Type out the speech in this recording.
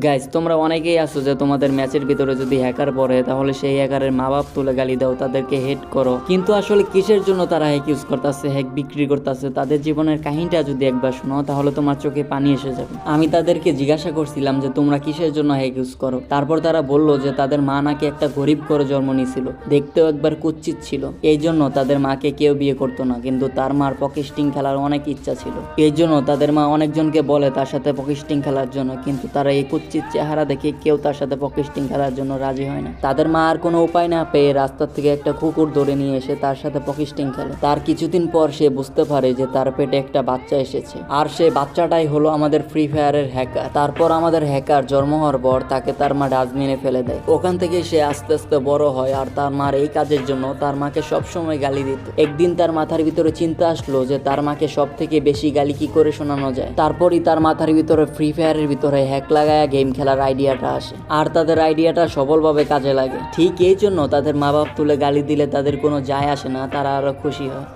Guys তোমরা অনেকেই আছো যে তোমাদের ম্যাচের ভিতরে যদি হ্যাকার পড়ে তাহলে সেই হ্যাকারের মা বাপ তুলে গালি দাও, তাদেরকে হেট করো, কিন্তু আসলে কিসের জন্য তারা হ্যাক ইউজ করতেছে, হ্যাক বিক্রি করতেছে, তাদের জীবনের কাহিনীটা যদি একবার শোনো তাহলে তোমার চোখে পানি এসে যাবে। আমি তাদেরকে জিজ্ঞাসা করছিলাম যে তোমরা কিসের জন্য হ্যাক ইউজ করো, তারপর তারা বলল যে তাদের মা নাকি একটা গরিব করে জন্ম নিয়েছিল, দেখতেও একবার কুৎসিত ছিল, এই জন্য তাদের মাকে কেউ বিয়ে করতো না, কিন্তু তার মার পকেস্টিং খেলার অনেক ইচ্ছা ছিল, এই জন্য তাদের মা অনেকজনকে বলে তার সাথে পকেস্টিং খেলার জন্য, কিন্তু তারা এই কুৎসিত চেহারা দেখে কেউ তার সাথে পকেস্টিং খেলার জন্য রাজি হয় না। তাদের মা আর কোনো উপায় না পেয়ে রাস্তার থেকে একটা কুকুর ধরে নিয়ে এসে তার সাথে পকেস্টিং খেলে। তার কিছুদিন পর সে বুঝতে পারে যে তার পেটে একটা বাচ্চা এসেছে, আর সে বাচ্চাটাই হলো আমাদের ফ্রি ফায়ারের হ্যাকার। তারপর আমাদের হ্যাকার জন্ম হওয়ার পর তাকে তার মা ডাস্টবিনে ফেলে দেয়। ওখান থেকে সে আস্তে আস্তে বড় হয়, আর তার মার এই কাজের জন্য তার মাকে সবসময় গালি দিত। একদিন তার মাথার ভিতরে চিন্তা আসলো যে তার মাকে সব থেকে বেশি গালি কি করে শোনানো যায়। তারপরই তার মাথার ভিতরে ফ্রি ফায়ারের ভিতরে হ্যাক লাগায়া গেম খেলার আইডিয়াটা আসে, আর তাদের আইডিয়াটা সফলভাবে কাজে লাগে। ঠিক এই জন্য তাদের মা বাপ তুলে গালি দিলে তাদের কোনো যায় আসে না, তারা আরো খুশি হয়।